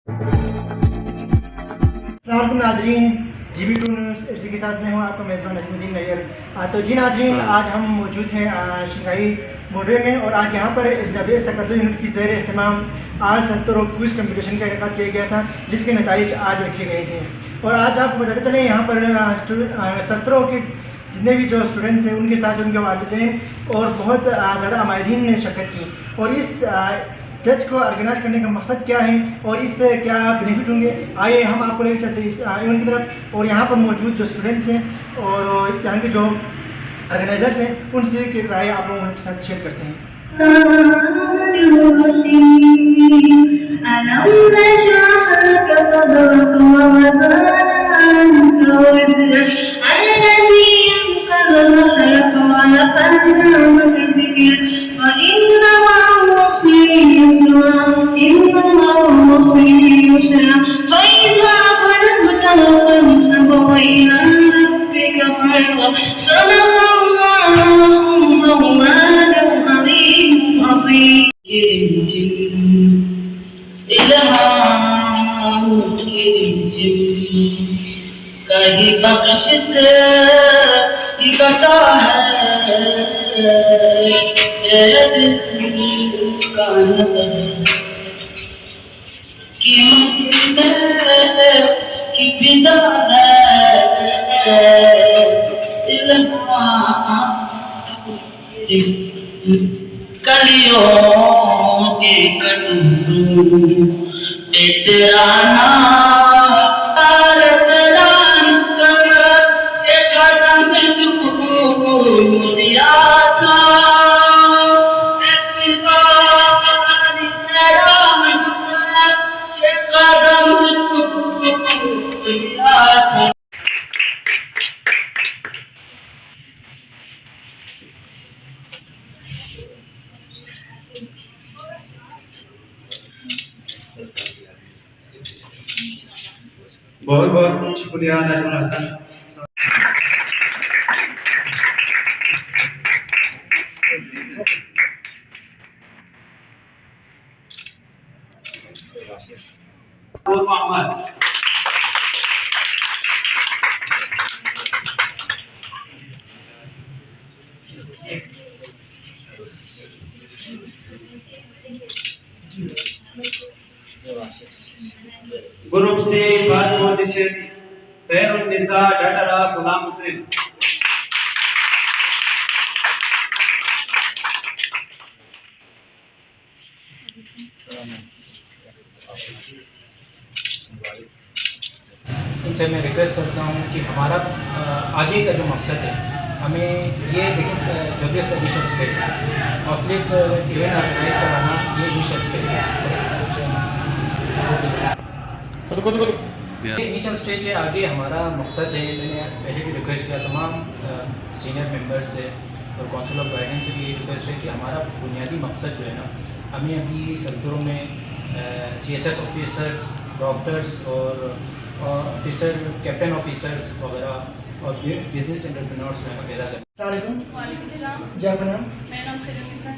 السلام علیکم ناظرین، GB2 نیوز HD کے ساتھ میں ہوں آپ کا میزبان نجم الدین نیر۔ تو جی ناظرین، آج ہم موجود ہیں شنگھائی بارڈر وے میں، اور آج یہاں پر SWS سیکرٹری یونٹ کی زیر اہتمام آل سنترو کوئز کمپٹیشن کا انعقاد کیا گیا تھا، جس کے نتائج آج رکھے گئے تھے۔ اور آج آپ کو بتاتے چلیں، یہاں پر سنترو کے جتنے بھی جو اسٹوڈنٹس ہیں ان کے ساتھ ان کے والدین اور بہت زیادہ عمائدین نے شرکت کی، اور اس ٹیسٹ کو آرگنائز کرنے کا مقصد کیا ہے اور اس سے کیا بینیفٹ ہوں گے، آئیے ہم آپ کو لے کے چلتے ہیں ایونٹ کی طرف، اور یہاں پر موجود جو اسٹوڈنٹس ہیں اور یہاں کے جو آرگنائزرس ہیں ان سے کی رائے آپ لوگوں کے ساتھ شیئر کرتے ہیں۔ کہیں بخشت کی کٹا ہے دل کا نظر کی فضا ہے کلیوں کے کٹورو پہ تیرا نام بہت بہت شکریہ نجم الحسن۔ گروپ سے فرسٹ پوزیشن خیر النساء ڈاکٹر غلام مسلم۔ ان سے میں ریکویسٹ کرتا ہوں کہ ہمارا آگے کا جو مقصد ہے، ہمیں یہ دیکھیں WS کا انیشل اسٹیج ہے، مختلف ایونٹ آرگنائز کرانا، یہ انیشل اسٹیج ہے، انیشل اسٹیج ہے۔ آگے ہمارا مقصد ہے، میں نے پہلے بھی ریکویسٹ کیا تمام سینئر ممبرس سے اور کونسل آف گائیڈنس سے بھی یہ ریکویسٹ ہے کہ ہمارا بنیادی مقصد جو ہے نا، ہمیں ابھی سنتروں میں CSS آفیسرس، ڈاکٹرس اور آفیسر کیپٹن آفیسرس وغیرہ اور بزنس انٹرپرینورس پیدا کریں۔ السلام علیکم۔ وعلیکم السلام۔ جی آپ کا نام؟ میرا نام خیرالنساء۔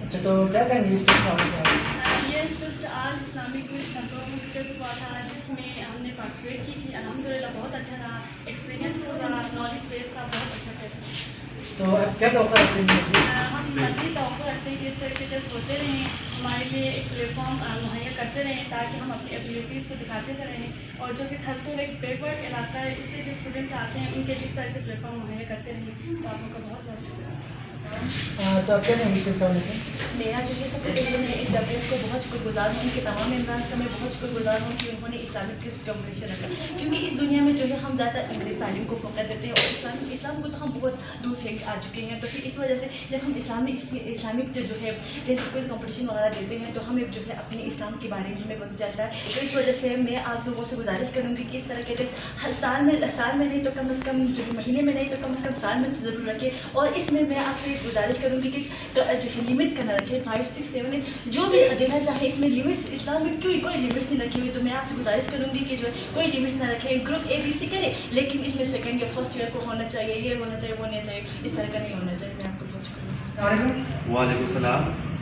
اچھا، تو کیا کہیں گے اس ٹیسٹ کے حوالے سے؟ یہ ٹیسٹ آل اسلامک سنتروں میں ٹیسٹ ہوا تھا، جس میں ہم نے پارٹیسپیٹ کی تھی۔ الحمدللہ بہت اچھا رہا، ایکسپیرینس فل رہا، نالج بیس کا بہت اچھا ٹیسٹ۔ تو اب کیا توقع رکھتے ہیں؟ ہم مزید توقع رکھتے ہیں کہ اس طرح کے ٹیسٹ ہوتے رہیں، ہمارے لیے ایک پلیٹ فارم مہیا کرتے رہیں تاکہ ہم اپنی ایبیلٹیز کو دکھاتے سے رہیں، اور جو کہ سنتور ایک بیکورڈ علاقہ ہے، اس سے جو اسٹوڈنٹس آتے ہیں ان کے لیے اس طرح کے پلیٹ فارم مہیا کرتے رہیں۔ تو آپ لوگوں کا بہت بہت شکریہ۔ تو آپ کیا کہیں گے اس ٹیسٹ کے حوالے سے؟ میرا جو ہے سب سے پہلے میں SWS کو بہت شکر گزار ہوں، ان کے تمام ممبرانس کا میں بہت شکر گزار ہوں کہ انہوں نے اسلامک کوئز کمپٹیشن رکھا، کیونکہ اس دنیا میں جو ہے ہم زیادہ انگریز تعلیم کو فوکس دیتے ہیں اور اسلام کو تو ہم بہت دور پھینک آ چکے ہیں۔ تو پھر اس وجہ سے جب ہم اسلامک جو ہے کوئز کمپٹیشن وغیرہ دیتے ہیں تو ہمیں جو ہے اپنے اسلام کے بارے میں ہمیں پتہ چلتا ہے۔ تو اس وجہ سے میں آپ لوگوں سے گزارش کروں گی کہ اس طرح کے ٹیسٹ سال میں نہیں تو کم از کم جو مہینے میں نہیں تو کم از کم سال میں تو ضرور رکھے، اور اس میں آپ سے گزارش کروں گی کہ جو ہے لمٹس کا نہ رکھے، 5 6 7 8 جو بھی دینا چاہے اس میں لمٹس، اسلام میں کوئی لمٹس نہیں رکھی ہوئی۔ تو میں آپ سے گزارش کروں گی کہ جو ہے کوئی لمٹس نہ رکھے، گروپ ABC کرے، لیکن اس میں سیکنڈ یا فرسٹ ایئر کو ہونا چاہیے، یہ ہونا چاہیے، وہ نہیں چاہیے، اس طرح کا نہیں ہونا چاہیے۔ میں آپ کو بہت شکریہ۔ وعلیکم السلام۔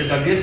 SWS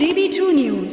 JB True News